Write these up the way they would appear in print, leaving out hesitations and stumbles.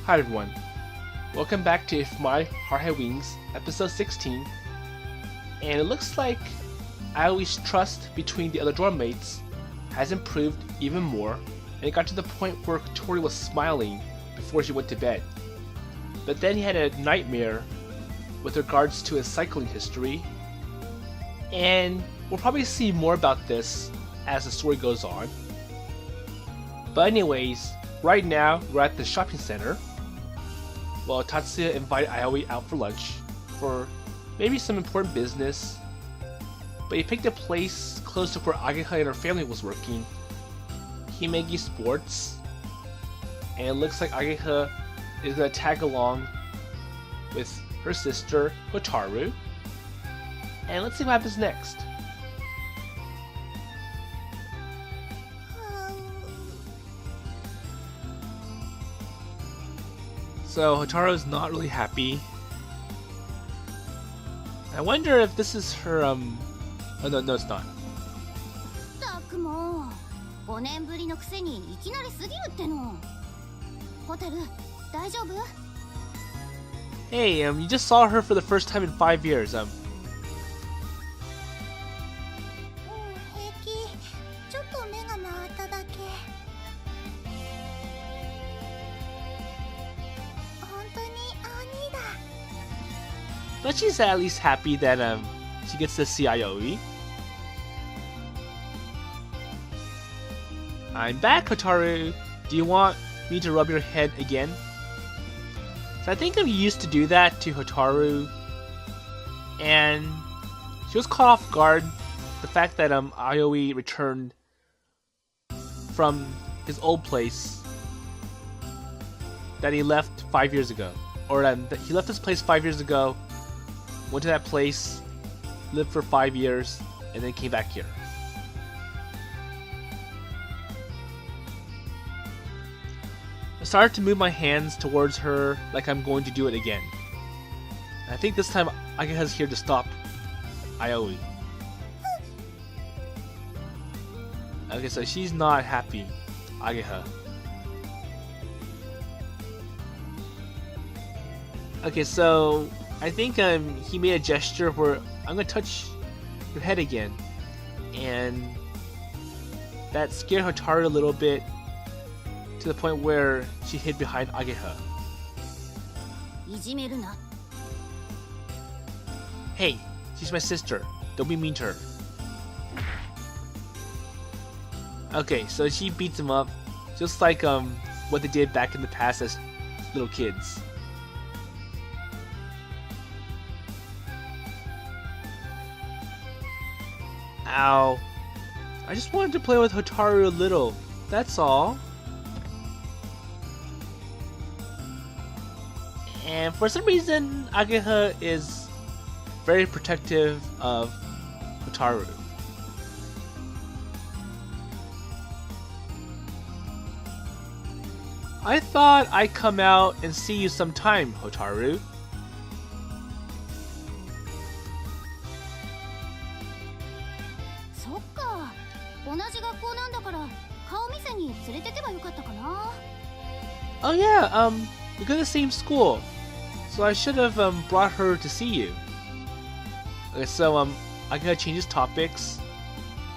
Hi everyone, welcome back to If My Heart Had Wings, episode 16, and it looks like Aoi's trust between the other dorm mates has improved even more, and it got to the point where Tori was smiling before she went to bed. But then he had a nightmare with regards to his cycling history, and we'll probably see more about this as the story goes on. But anyways, right now we're at the shopping center. Well, Tatsuya invited Aoi out for lunch for maybe some important business, but he picked a place close to where Ageha and her family was working, Himegi Sports, and it looks like Ageha is going to tag along with her sister Hotaru, and let's see what happens next. So Hotaru's not really happy. I wonder if this is her oh no, it's not. ったくもう5年ぶりのくせにいきなりすぎるっての。ホテル大丈夫？ Hey, you just saw her for the first time in 5 years. 平気。ちょっと目が回っただけ。本当に兄だ。 But she's at least happy that she gets to see Aoi. I'm back, Hotaru. Do you want me to rub your head again? So I think I'm used to do that to Hotaru, and she was caught off guard the fact that Aoi returned from his old place that he left 5 years ago, or that he left this place 5 years ago, went to that place, lived for 5 years, and then came back here. I started to move my hands towards her like I'm going to do it again. I think this time Ageha's here to stop Aoi. Okay, so she's not happy, Ageha. Okay, so I think he made a gesture where I'm gonna touch your head again, and that scared Hotaru a little bit, to the point where she hid behind Ageha. いじめるな。 Hey, she's my sister. Don't be mean to her. Okay, so she beats him up, just like what they did back in the past as little kids. Ow. I just wanted to play with Hotaru a little. That's all. And for some reason, Ageha is very protective of Hotaru. I thought I'd come out and see you sometime, Hotaru. そっか。同じ学校なんだから顔見せに連れてけばよかったかな。 Oh yeah, we go to the same school, so I should have brought her to see you. Okay, so Ageha changes topics,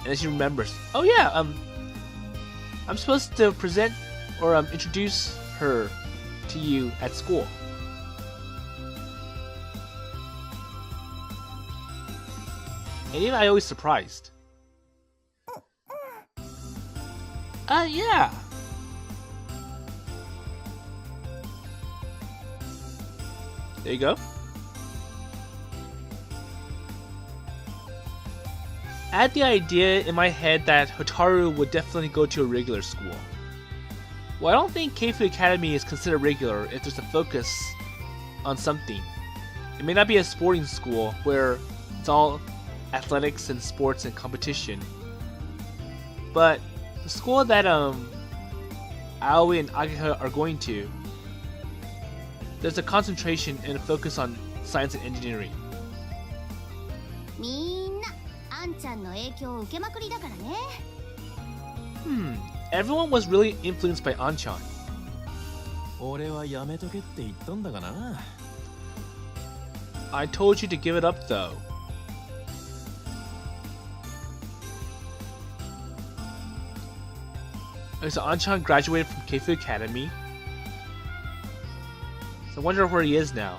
and then she remembers. Oh yeah, I'm supposed to present or introduce her to you at school. And even Aoi's surprised. Yeah. There you go. I had the idea in my head that Hotaru would definitely go to a regular school. Well, I don't think Keifu Academy is considered regular if there's a focus on something. It may not be a sporting school where it's all athletics and sports and competition, but the school that Aoi and Ageha are going to, there's a concentration and a focus on science and engineering. みんなあんちゃんの影響を受けまくりだからね。Everyone was really influenced by Anchan. 俺はやめとけって言ったんだがな。 I told you to give it up though. Okay, so Anchan graduated from Keifu Academy. So I wonder where he is now.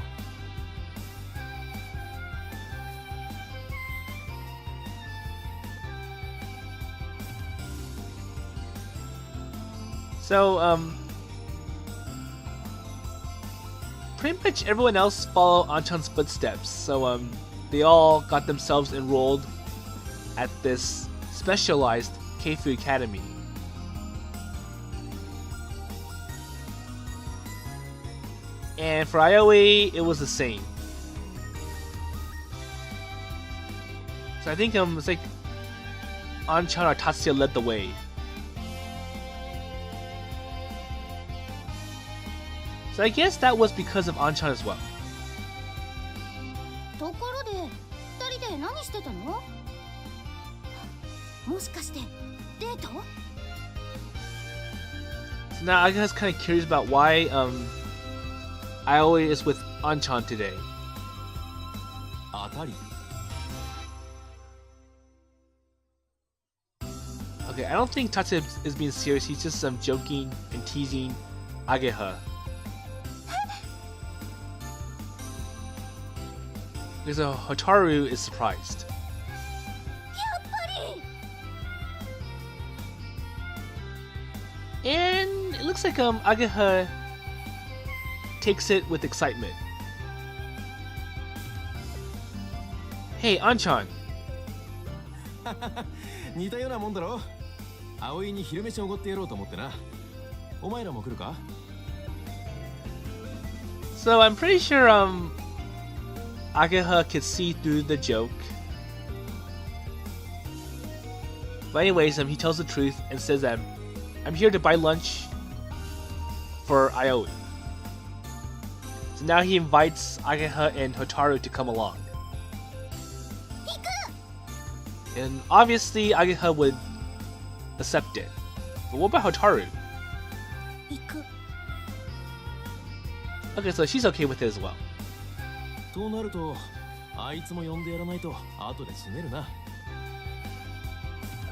So, pretty much everyone else followed Anchan's footsteps. So, they all got themselves enrolled at this specialized Keifu Academy. And for Aoi, it was the same. So I think it's like Anchan or Tatsuya led the way. So I guess that was because of Anchan as well. ところで、二人で何してたの？もしかしてデート？ So now I was kind of curious about why Aoi is with Anchan today. 当たり。 Okay, I don't think Tatsuya is being serious. He's just joking and teasing Ageha. Because Hotaru is surprised. やっぱり。 And it looks like Ageha takes it with excitement. Hey, Anchan. 似たようなもんだろ。葵に昼飯おごってやろうと思ってな。お前らも来るか？ So I'm pretty sure Ageha could see through the joke. But anyways, he tells the truth and says that I'm here to buy lunch for Aoi. So now he invites Ageha and Hotaru to come along. And obviously Ageha would accept it. But what about Hotaru? 行く。 Okay, so she's okay with it as well. となると、あいつも呼んでやらないと後で死ねるな。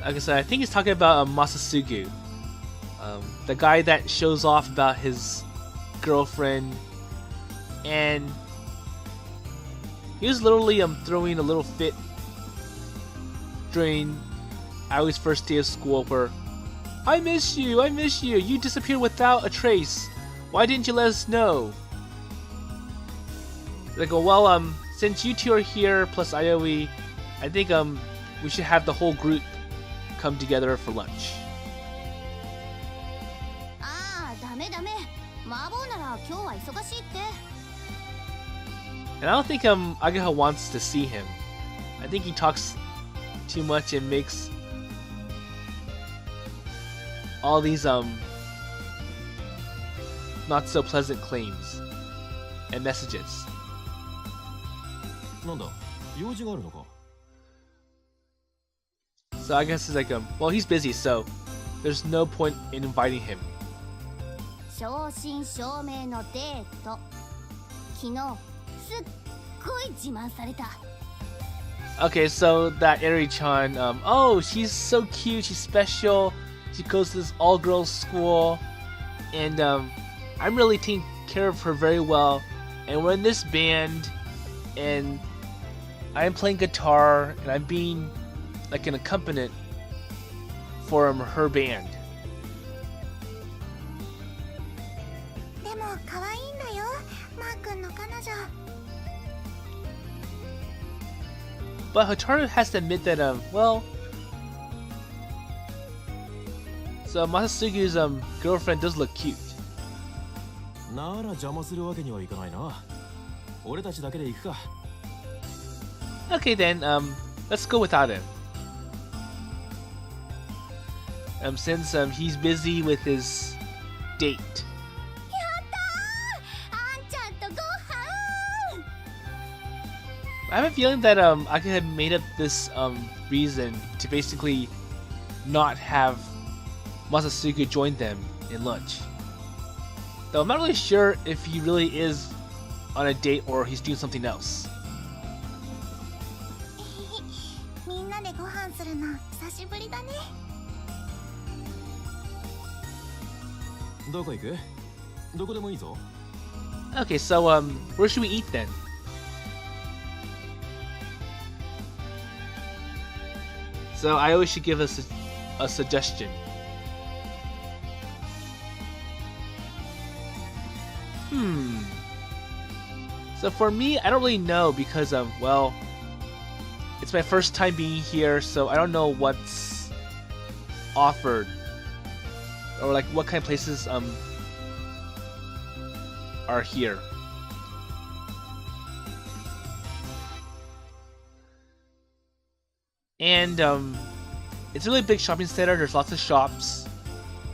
Like I said, I think he's talking about Masatsugu. The guy that shows off about his girlfriend. And he was literally throwing a little fit during Aoi's first day of school where I miss you, you disappeared without a trace. Why didn't you let us know? They go, well, since you two are here plus Aoi, I think we should have the whole group come together for lunch. ああ、ダメダメ。麻婆なら今日は忙しいって。 And I don't think Ageha wants to see him. I think he talks too much and makes all these not so pleasant claims and messages. なんだ、用事があるのか。 So I guess it's like well, he's busy, so there's no point in inviting him. 正真正銘のデート。昨日すっごい自慢された。 Okay, so that Eri-chan, oh, she's so cute, she's special, she goes to this all-girls school, and I'm really taking care of her very well, and we're in this band, and I'm playing guitar, and I'm being like an accompaniment for her band. でも可愛いんだよ、マー君の彼女。 But Hotaru has to admit that, well, so Masatsugu's girlfriend does look cute. なら邪魔するわけにはいかないな。俺たちだけで行くか。 Okay then, let's go without him. Since he's busy with his date. やったー、あんちゃんとご飯。 I have a feeling that Ageha had made up this reason to basically not have Masatsugu join them in lunch. Though I'm not really sure if he really is on a date or he's doing something else. みんなでご飯するの久しぶりだね。どこ行く？どこでもいいぞ。Okay, so where should we eat then? So I always should give us a suggestion. So for me, I don't really know because well, it's my first time being here, so I don't know what's offered or like what kind of places are here. And it's a really big shopping center. There's lots of shops,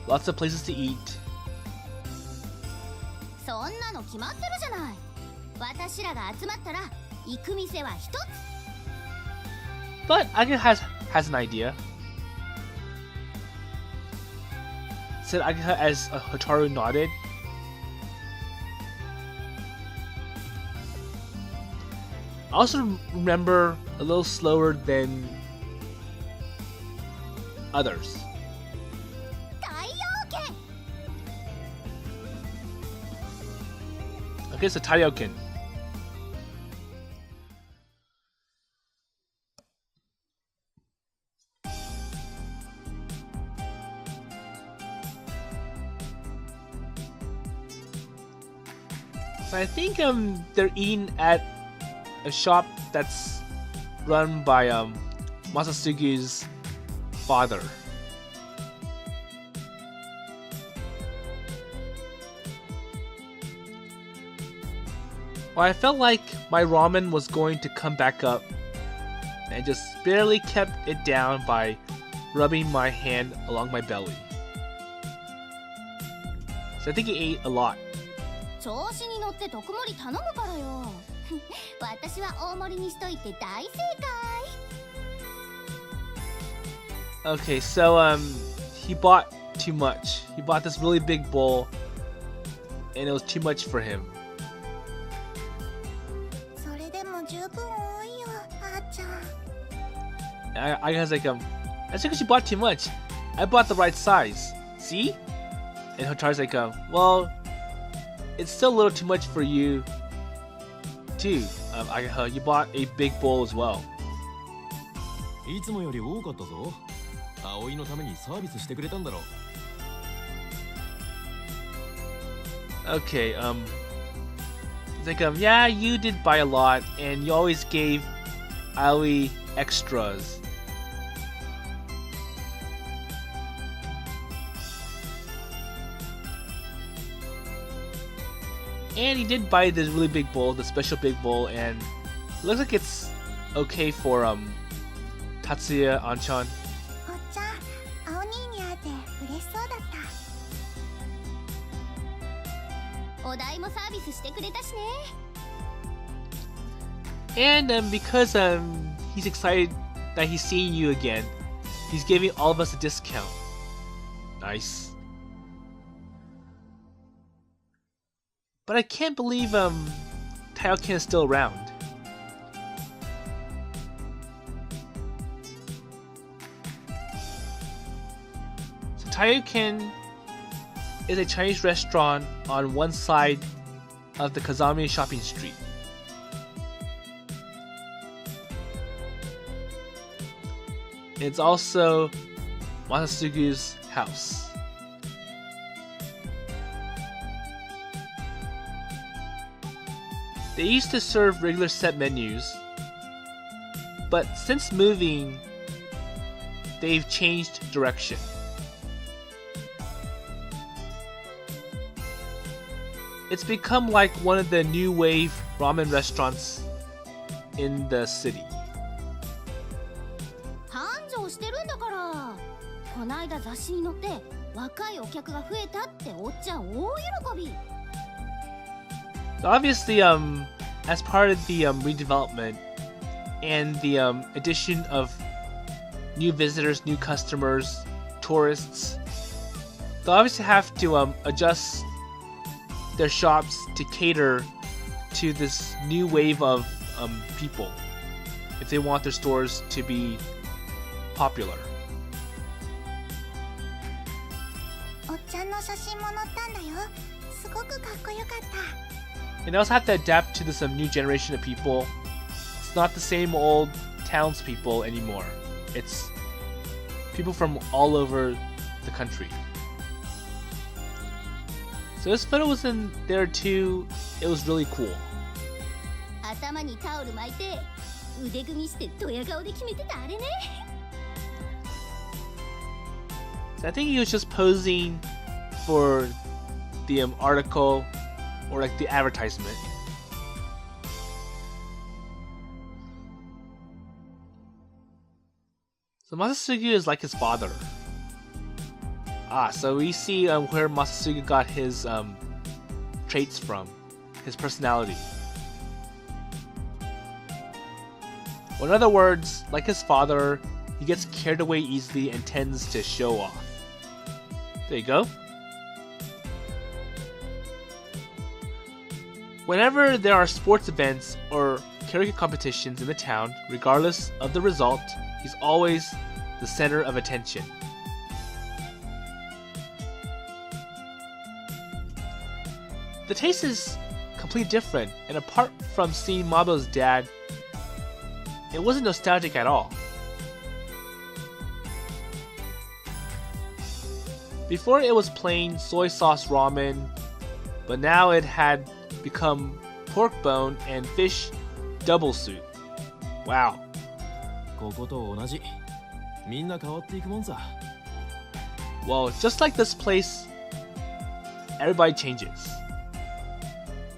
lots of places to eat. そんなの決まってるじゃない。私らが集まったら行く店は一つ。But Ageha has an idea. Said Ageha as Hotaru nodded. I also remember a little slower than others. 太陽圏。 Okay, so Taioken. So I think they're eating at a shop that's run by Masatsugu's father. Well, I felt like my ramen was going to come back up, and I just barely kept it down by rubbing my hand along my belly. So I think he ate a lot. 調子に乗って特盛り頼むからよ。私は大盛りにしといて大正解。 Okay, so he bought too much. He bought this really big bowl, and it was too much for him. それでも十分多いよ、あーちゃん。I was like, that's because you bought too much. I bought the right size. See? And Hotaru's like, well, it's still a little too much for you, too. You bought a big bowl as well. いつもより多かったぞ。葵のためにサービスしてくれたんだろう。 Okay, it's like, yeah, you did buy a lot, and you always gave Aoi extras. And he did buy this really big bowl, the special big bowl, and it looks like it's okay for Tatsuya Anchan. おっちゃん、青兄に会えて嬉しそうだった。お代もサービスしてくれたしね。And because he's excited that he's seeing you again, he's giving all of us a discount. Nice. But I can't believe Taioken is still around. So Taioken is a Chinese restaurant on one side of the Kazami shopping street. It's also Masatsugu's house. They used to serve regular set menus, but since moving, they've changed direction. It's become like one of the new wave ramen restaurants in the city. 繁盛してるんだから。こないだ雑誌に載って若いお客が増えたっておっちゃん大喜び。So obviously, as part of the redevelopment and the addition of new visitors, new customers, tourists, they'll obviously have to adjust their shops to cater to this new wave of people if they want their stores to be popular. おっちゃんの写真も載ったんだよ。すごくかっこよかった。 And they also have to adapt to this new generation of people. It's not the same old townspeople anymore. It's people from all over the country. So this photo was in there too. It was really cool. 頭にタオル巻いて腕組みしてドヤ顔で決めてたあれね。 So I think he was just posing for the article or like the advertisement. So Masatsugu is like his father. So we see where Masatsugu got his traits from, his personality. Well, in other words, like his father, he gets carried away easily and tends to show off. There you go. Whenever there are sports events or karaoke competitions in the town, regardless of the result, he's always the center of attention. The taste is completely different, and apart from seeing Mabo's dad, it wasn't nostalgic at all. Before it was plain soy sauce ramen, but now it had become pork bone and fish double soup. Wow. ここと同じ。みんな変わっていくもんさ。 Well, just like this place, everybody changes.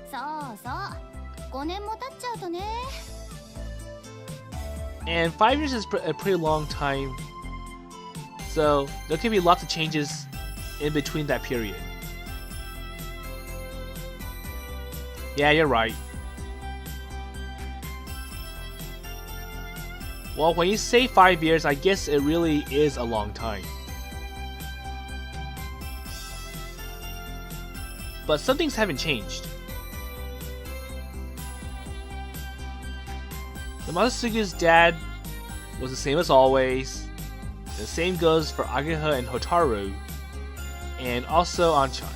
そうそう。5年も経っちゃうとね。 And 5 years is a pretty long time, so there can be lots of changes in between that period. Yeah, you're right. Well, when you say 5 years, I guess it really is a long time. But some things haven't changed. The Masatsugu's dad was the same as always. The same goes for Ageha and Hotaru, and also Anchan.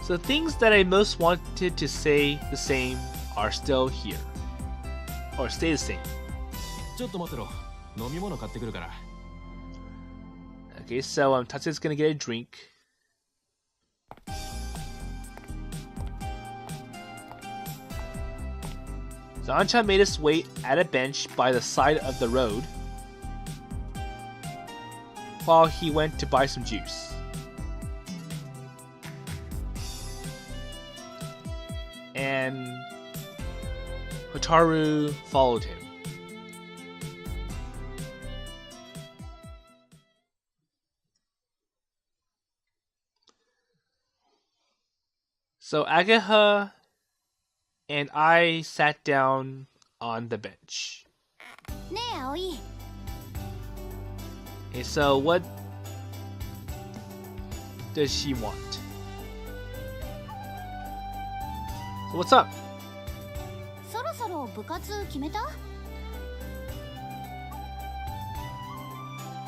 So things that I most wanted to say the same are still here. Or stay the same. ちょっと待ってろ。飲み物買ってくるから。 Okay, so Tatsuya's gonna get a drink. So Anchan made us wait at a bench by the side of the road while he went to buy some juice. And Hotaru followed him. So Ageha and I sat down on the bench. ねえ葵。 Okay, so what does she want? So what's up? そろそろ部活決めた？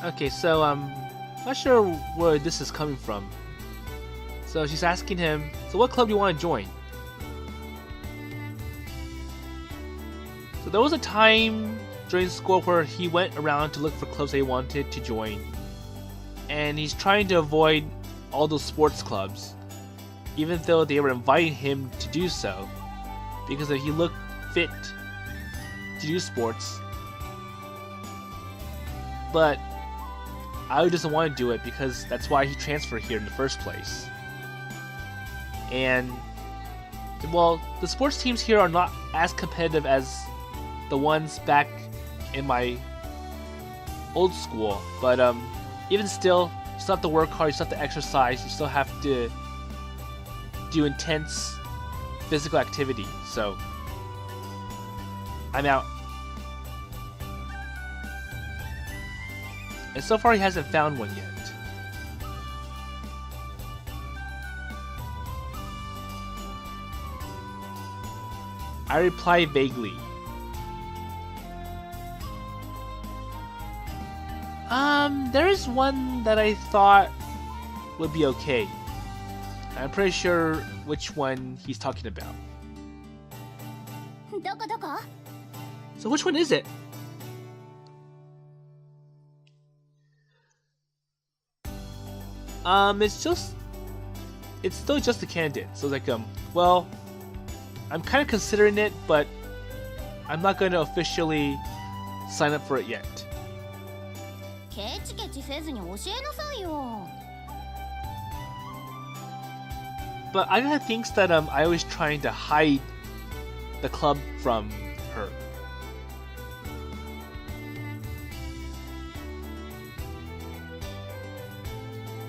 Okay, so not sure where this is coming from. So she's asking him, so what club do you want to join? So there was a time during school where he went around to look for clubs that he wanted to join. And he's trying to avoid all those sports clubs, even though they were inviting him to do so, because if he looked fit to do sports. But Aoi doesn't want to do it because that's why he transferred here in the first place. And, well, the sports teams here are not as competitive as the ones back in my old school, but even still, you still have to work hard, you still have to exercise, you still have to do intense physical activity, so I'm out. And so far he hasn't found one yet. I reply vaguely. There is one that I thought would be okay. I'm pretty sure which one he's talking about. どこどこ So which one is it? It's still just a candidate. So it's like, well, I'm kind of considering it, but I'm not going to officially sign up for it yet. ケチケチせずに教えなさいよ。 But Ageha thinks that I always trying to hide the club from her.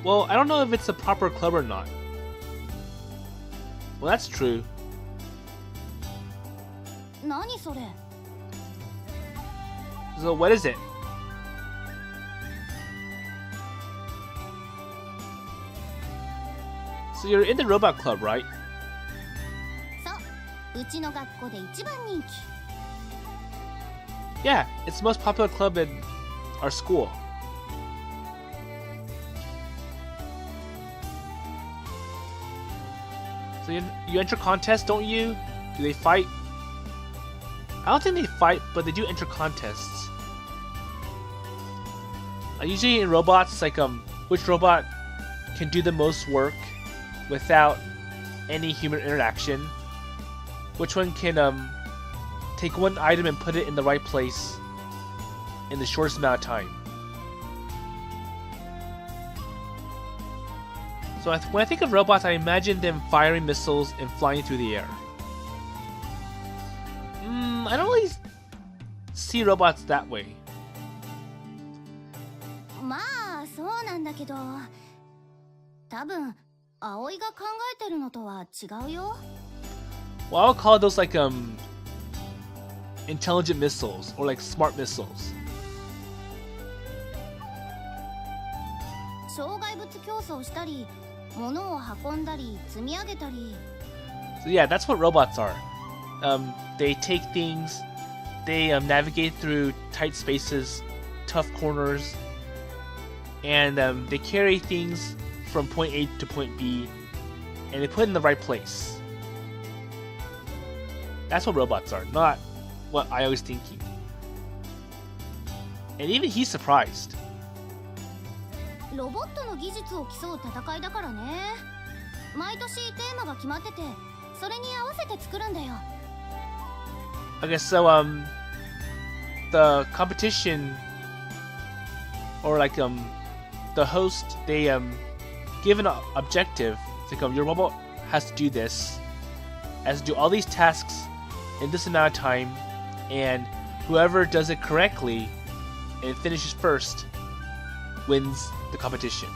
Well, I don't know if it's a proper club or not. Well, that's true. 何それ So what is it? So you're in the robot club, right? そう、うちの学校で一番人気。 Yeah, it's the most popular club in our school. So you enter contests, don't you? Do they fight? I don't think they fight, but they do enter contests. Usually in robots, it's like which robot can do the most work without any human interaction. Which one can take one item and put it in the right place in the shortest amount of time. So when I think of robots, I imagine them firing missiles and flying through the air. I don't really see robots that way. まあそうなんだけど、多分葵が考えてるのとは違うよ。 Well, I would call those like intelligent missiles or like smart missiles. 障害物競争したり、物を運んだり、積み上げたり。 So yeah, that's what robots are. They take things, they navigate through tight spaces, tough corners, and they carry things from point A to point B, and they put it in the right place. That's what robots are, not what I was thinking. And even he's surprised. ロボットの技術を競う戦いだからね。毎年テーマが決まってて、それに合わせて作るんだよ。 Okay, so the competition, or like the host, they give an objective. It's like your robot has to do this, has to do all these tasks in this amount of time, and whoever does it correctly and finishes first wins the competition.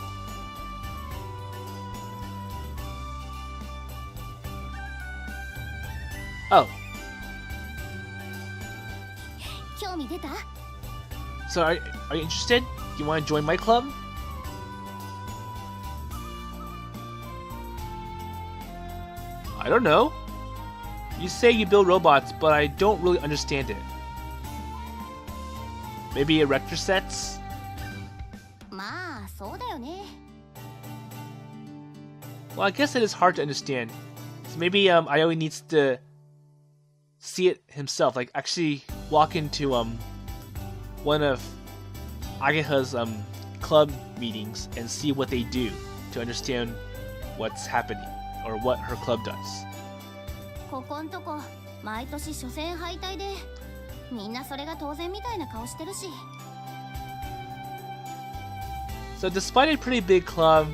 Oh. 興味出た？ So are you interested? Do you want to join my club? I don't know. You say you build robots, but I don't really understand it. Maybe erector sets? まあそうだよね。 Well, I guess it is hard to understand. So maybe Aoi needs to see it himself, like actually walk into one of Ageha's club meetings and see what they do to understand what's happening or what her club does. ここんとこ毎年初戦敗退で、みんなそれが当然みたいな顔してるし。 So despite a pretty big club,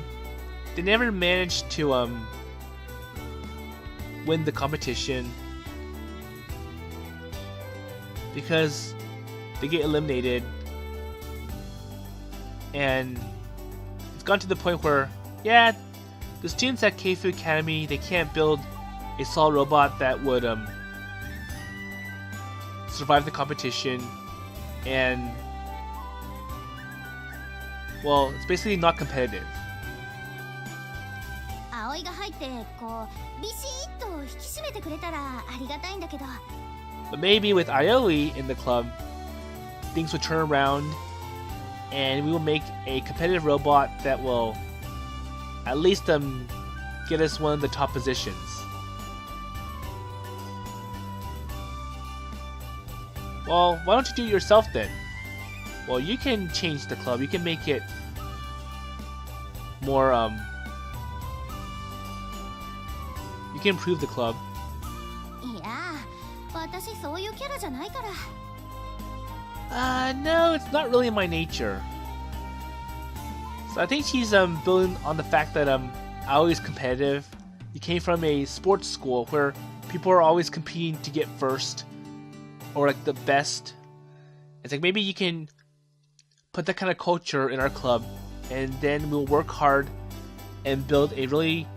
they never managed to win the competition because they get eliminated, and it's gone to the point where, yeah, the students at Keifu Academy, they can't build a solid robot that would survive the competition, and well, it's basically not competitive. 葵葵が入ってこうビシッと引き締めてくれたらありがたいんだけど。 But maybe with Aoi in the club, things will turn around and we will make a competitive robot that will at least get us one of the top positions. Well, why don't you do it yourself then? Well, you can change the club. You can make it more, you can improve the club. いや、私そういうキャラじゃないから。No, it's not really my nature. So I think she's building on the fact that Aoi's competitive. You came from a sports school where people are always competing to get first or like the best. It's like maybe you can put that kind of culture in our club, and then we'll work hard and build a really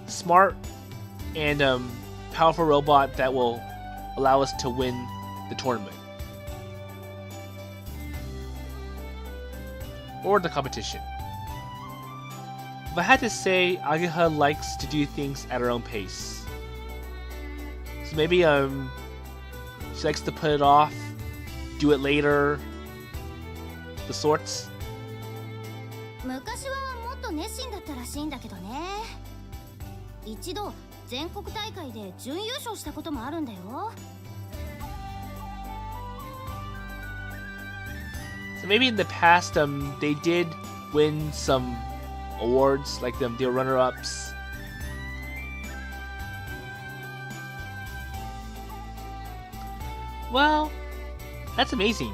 smart and powerful robot that will allow us to win the tournament or the competition. If I had to say, Ageha likes to do things at her own pace. So maybe she likes to put it off, do it later, the sorts. 昔はもっと熱心だったらしいんだけどね。一度全国大会で準優勝したこともあるんだよ。So maybe in the past, they did win some awards, like they were runner-ups. Well, that's amazing.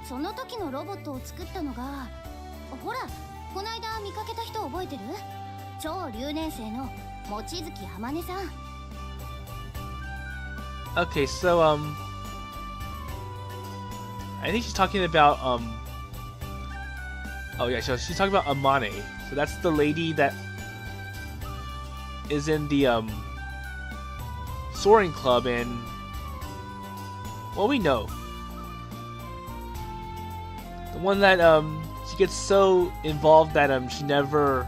その時のロボットを作ったのが、ほら、この間見かけた人覚えてる？超留年生の望月天音さん。Okay, so I think she's talking about oh yeah, so she's talking about Amane. So that's the lady that is in the soaring club, and well, we know the one that she gets so involved that she never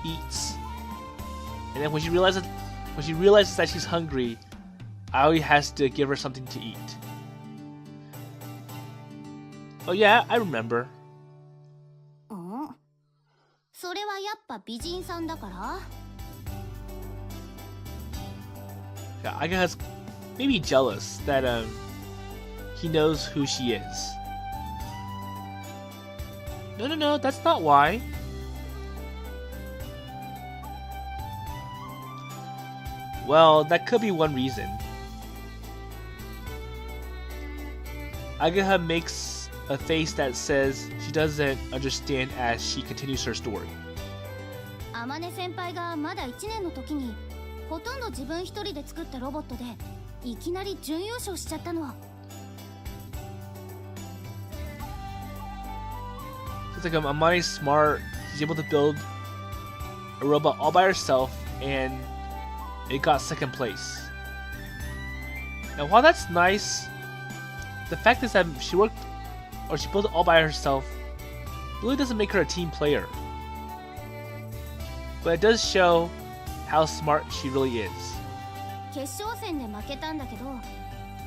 eats, and then when she realizes that she's hungry, Aoi has to give her something to eat. Oh yeah, I remember. それはやっぱ美人さんだから？ Yeah, Ageha's maybe jealous that he knows who she is. No, that's not why. Well, that could be one reason. Ageha makes a face that says she doesn't understand as she continues her story. 天音先輩がまだ1年の時にほとんど自分一人で作ったロボットでいきなり準優勝しちゃったの。 It's like Amane's smart. She's able to build a robot all by herself, and it got second place. Now, while that's nice, the fact is that she built it all by herself really doesn't make her a team player. But it does show how smart she really is. 決勝戦で負けたんだけど、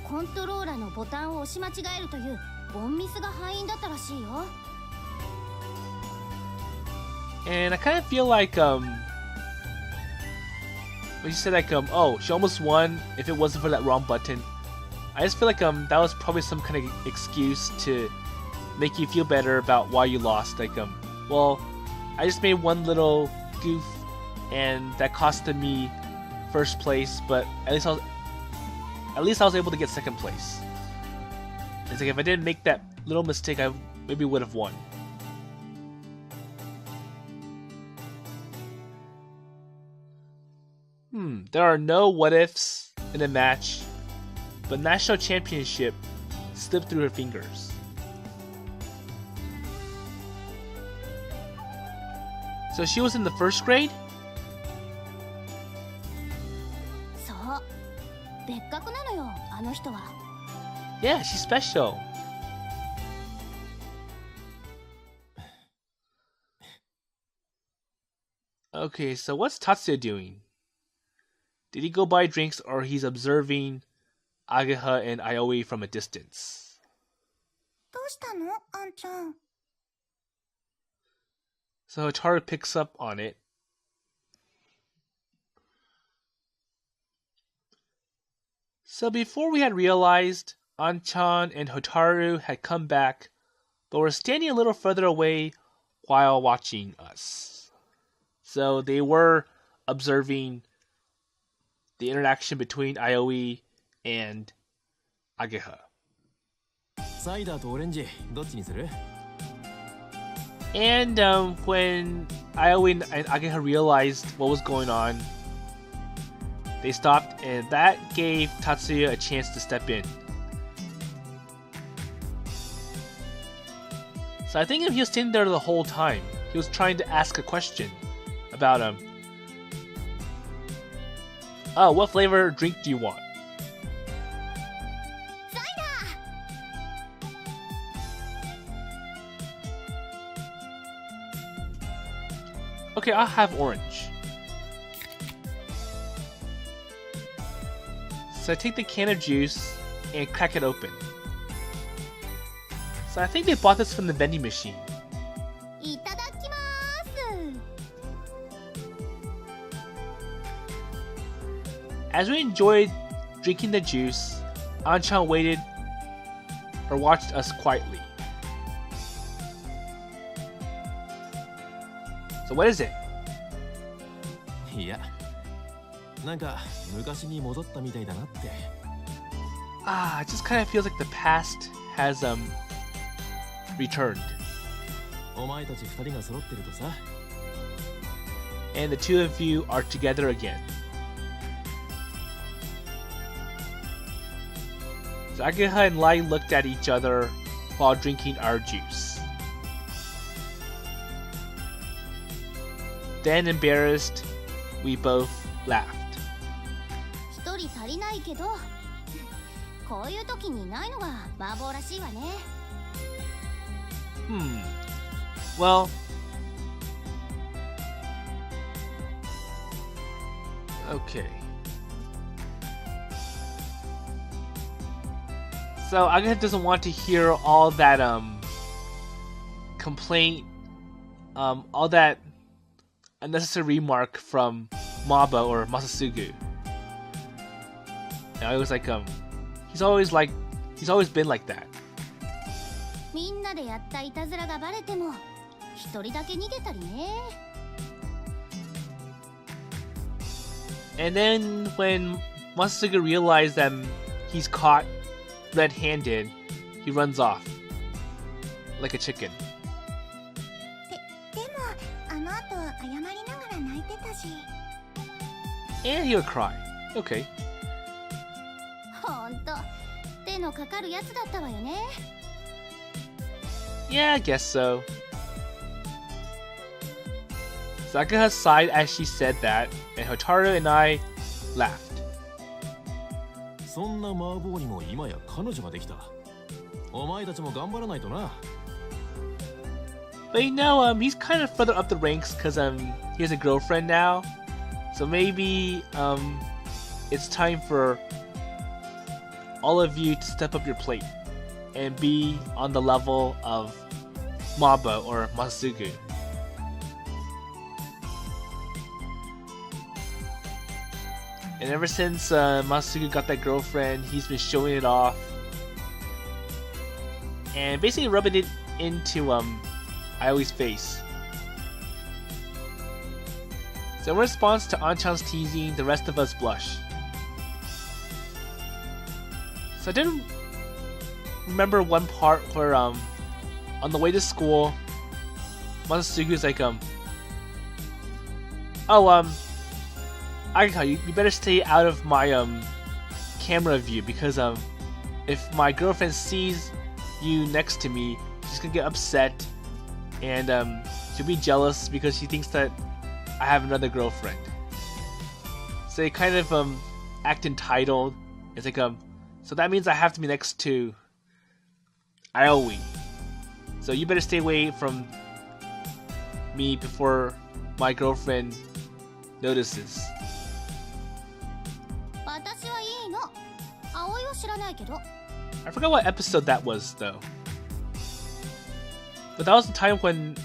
コントローラーのボタンを押し間違えるというボンミスが敗因だったらしいよ。 And I kind of feel like when you said like oh, she almost won if it wasn't for that wrong button, I just feel like that was probably some kind of excuse to make you feel better about why you lost. Like well, I just made one little goof and that costed me first place, but at least I was able to get second place. It's like if I didn't make that little mistake, I maybe would have won. There are no what-ifs in the match, but national championship slipped through her fingers. So she was in the first grade? そう、別格なのよ、あの人は。 Yeah, she's special. Okay, so what's Tatsuya doing? Did he go buy drinks or he's observing Ageha and Aoi from a distance? どうしたのあんちゃん。 So Hotaru picks up on it. So before we had realized, An-chan and Hotaru had come back, but were standing a little further away while watching us. So they were observing the interaction between Aoi and Ageha. サイダーとオレンジどっちにする？ And when Aoi and Ageha realized what was going on, they stopped, and that gave Tatsuya a chance to step in. So I think if he was sitting there the whole time, he was trying to ask a question about oh, what flavor drink do you want? Okay, I'll have orange. So I take the can of juice and crack it open. So I think they bought this from the vending machine. いただきます。 As we enjoyed drinking the juice, An-chan waited or watched us quietly. So what is it? いや、なんか昔に戻ったみたいだなって。 Ah, it just kind of feels like the past has returned. お前たち二人が揃ってるとさ。 And the two of you are together again. So Ageha and Lai looked at each other while drinking our juice. Then, embarrassed, we both laughed. 一人足りないけど、こういう時にないのが麻婆らしいわね。Well, okay. So Ageha doesn't want to hear all that complaint, all that unnecessary remark from Maba or Masatsugu. And I was like, he's always been like that. みんなでやったいたずらがバレても、一人だけ逃げたりね。 And then when Masatsugu realized that he's caught red-handed, he runs off like a chicken. でもあの後謝りながら泣いてたし。 And he would cry. Okay. ほんと手のかかるやつだったわよね。 Yeah, I guess so. Ageha sighed as she said that, and Hotaru and I laughed. そんな麻婆にも今や彼女ができた。お前たちも頑張らないとな。 But you know, he's kind of further up the ranks because he has a girlfriend now. So maybe it's time for all of you to step up your plate and be on the level of Maba or Masatsugu. And ever since Masatsugu got that girlfriend, he's been showing it off and basically rubbing it into Aoi's face. So in response to An-chan's teasing, the rest of us blush. So I didn't remember one part where on the way to school, Masatsugu's like Ageha, you better stay out of my camera view because if my girlfriend sees you next to me, she's gonna get upset and she'll be jealous because she thinks that I have another girlfriend. So they kind of act entitled. It's like so that means I have to be next to Aoi. So you better stay away from me before my girlfriend notices. 私はいいの。葵は知らないけど。 I forgot what episode that was though. But that was the time when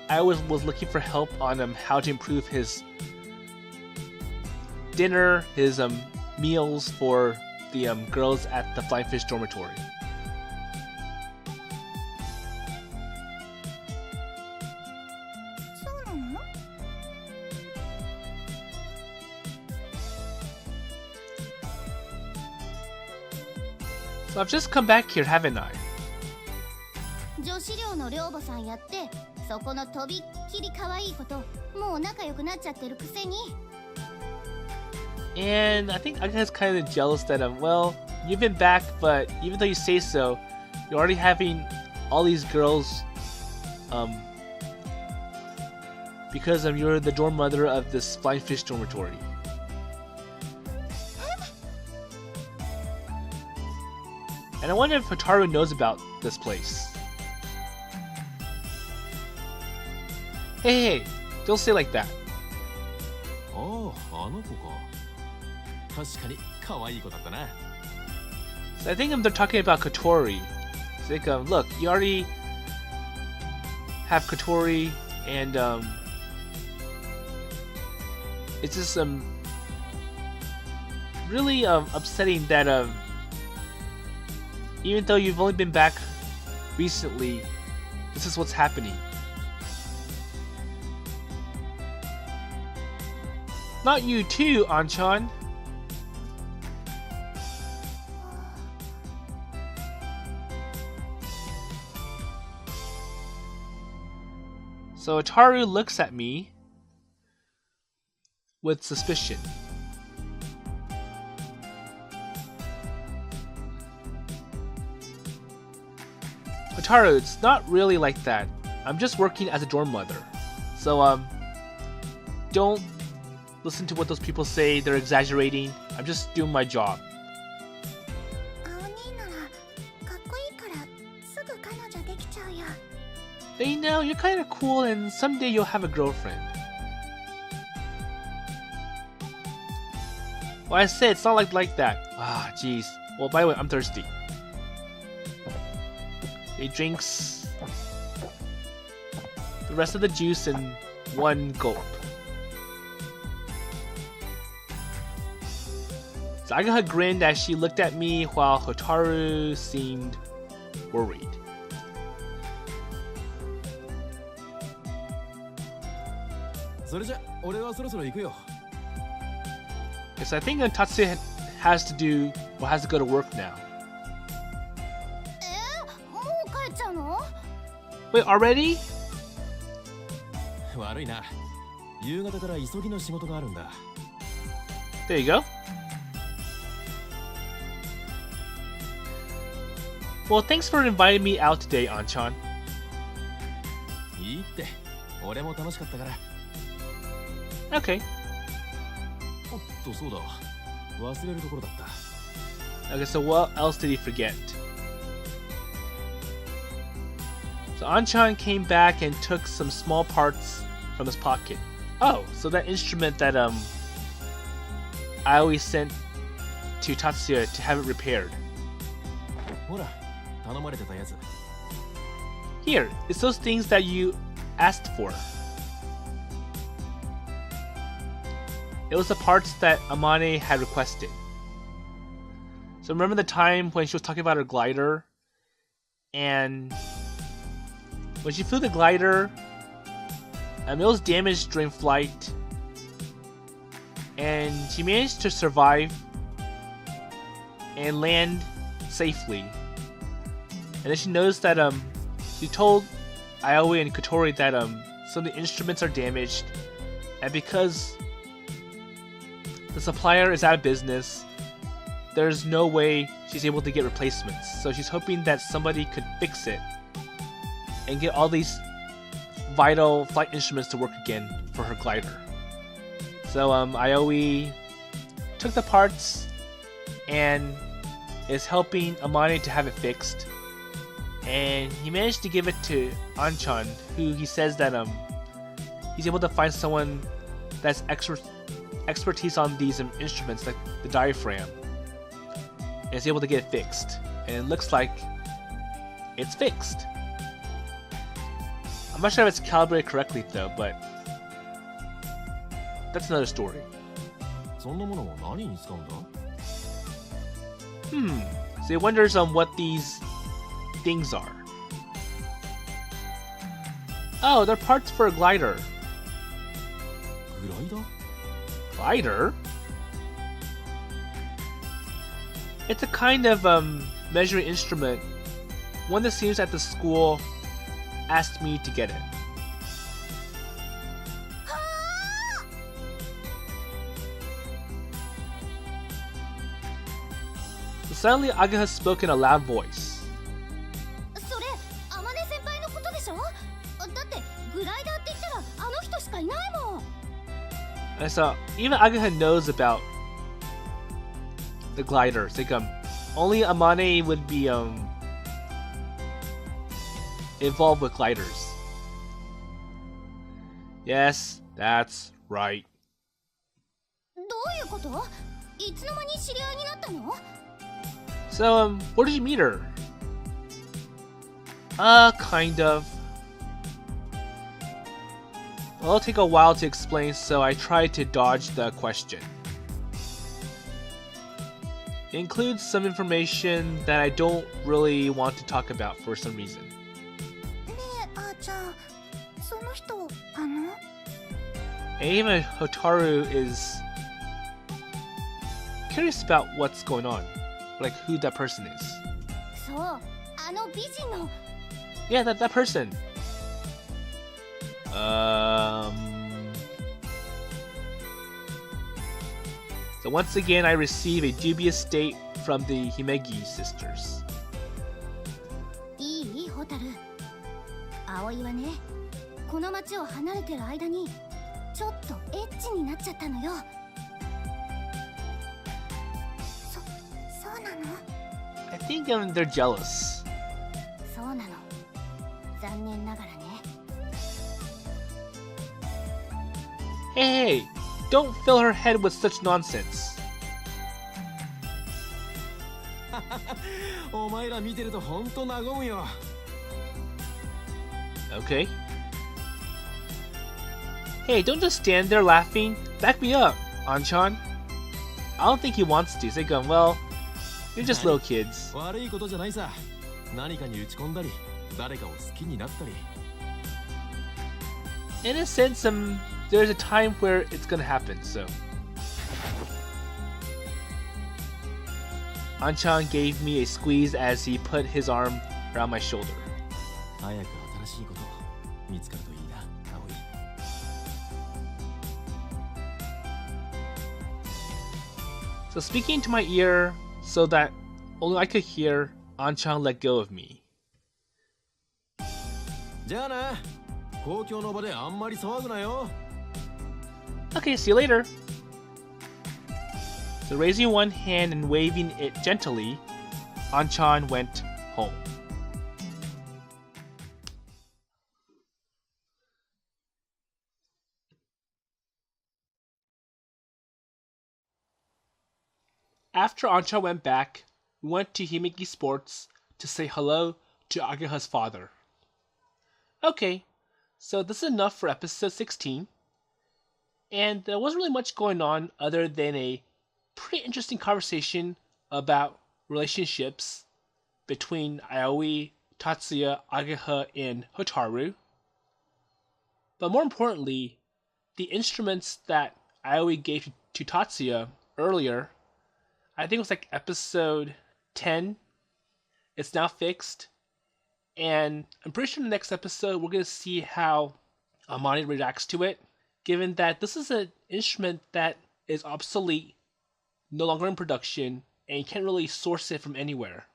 I was looking for help on how to improve his dinner, his meals for the girls at the Flying Fish dormitory. So I've just come back here, haven't I? 女子寮の寮母さんやって、そこのとびっきり可愛い子ともう仲良くなっちゃってるくせに。And I think Ageha's kind of jealous that well, you've been back, but even though you say so, you're already having all these girls, because you're the dorm mother of this Flying Fish dormitory. And I wonder if Hotaru knows about this place. Hey, don't say like that. ああ、あの子か。確かに可愛い子だったな。 So I think they're talking about Kotori. It's like, look, you already have Kotori, and it's just really upsetting that even though you've only been back recently, this is what's happening. Not you too, Anchan. So Hotaru looks at me with suspicion. Hotaru, it's not really like that. I'm just working as a dorm mother. So don't listen to what those people say. They're exaggerating. I'm just doing my job. Hey, now you're kind of cool, and someday you'll have a girlfriend. Well, I said it's not like that. Ah, jeez. Well, by the way, I'm thirsty. He drinks the rest of the juice in one gulp. So Ageha grinned as she looked at me while Hotaru seemed worried. Yes, I think Tatsuya has to go to work now. Wait, already? 悪いな。夕方から急ぎの仕事があるんだ。There you go. Well, thanks for inviting me out today, Anchan. いいって。俺も楽しかったから。Okay. おっと、そうだ。忘れるところだった。Okay, so what else did he forget? So Anchan came back and took some small parts from his pocket. Oh, so that instrument that Aoi sent to Tatsuya to have it repaired. ほら、頼まれてたやつ。Here, it's those things that you asked for. It was the parts that Amane had requested. So remember the time when she was talking about her glider? And when she flew the glider, it was damaged during flight. And she managed to survive and land safely. And then she noticed that she told Aoi and Kotori that some of the instruments are damaged, and because the supplier is out of business, there's no way she's able to get replacements. So she's hoping that somebody could fix it and get all these vital flight instruments to work again for her glider. So Aoi took the parts and is helping Amane to have it fixed. And he managed to give it to Anchan, who he says that he's able to find someone that's expertise on these instruments, like the diaphragm, and is able to get it fixed. And it looks like it's fixed. I'm not sure if it's calibrated correctly though, but that's another story. So he wonders on what these things are. Oh, they're parts for a glider. Glider? It's a kind of measuring instrument. One that seems at the school asked me to get it. So suddenly Ageha spoke in a loud voice. And so even Ageha knows about the gliders. Like only Amane would be involved with gliders. Yes, that's right. So where did you meet her? Kind of. Well, it'll take a while to explain, so I tried to dodge the question. It includes some information that I don't really want to talk about for some reason. And even Hotaru is curious about what's going on, like who that person is. Yeah, that person. So once again, I receive a dubious state from the Himegi sisters. I think they're jealous. Hey, don't fill her head with such nonsense. Okay. Hey, don't just stand there laughing. Back me up, Anchan. I don't think he wants to. Say, well, you're just little kids. In a sense, there's a time where it's gonna happen, so. Anchan gave me a squeeze as he put his arm around my shoulder. So speaking to my ear so that only I could hear, Anchan let go of me. Okay, see you later. So raising one hand and waving it gently, Anchan went home. After Anchan went back, we went to Himeki Sports to say hello to Ageha's father. Okay, so this is enough for episode 16. And there wasn't really much going on other than a pretty interesting conversation about relationships between Aoi, Tatsuya, Ageha, and Hotaru. But more importantly, the instruments that Aoi gave to Tatsuya earlier, I think it was like episode 10, it's now fixed. And I'm pretty sure in the next episode we're going to see how Amane reacts to it, given that this is an instrument that is obsolete, no longer in production, and you can't really source it from anywhere.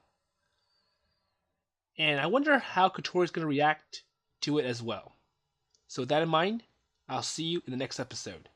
And I wonder how Kotori is going to react to it as well. So with that in mind, I'll see you in the next episode.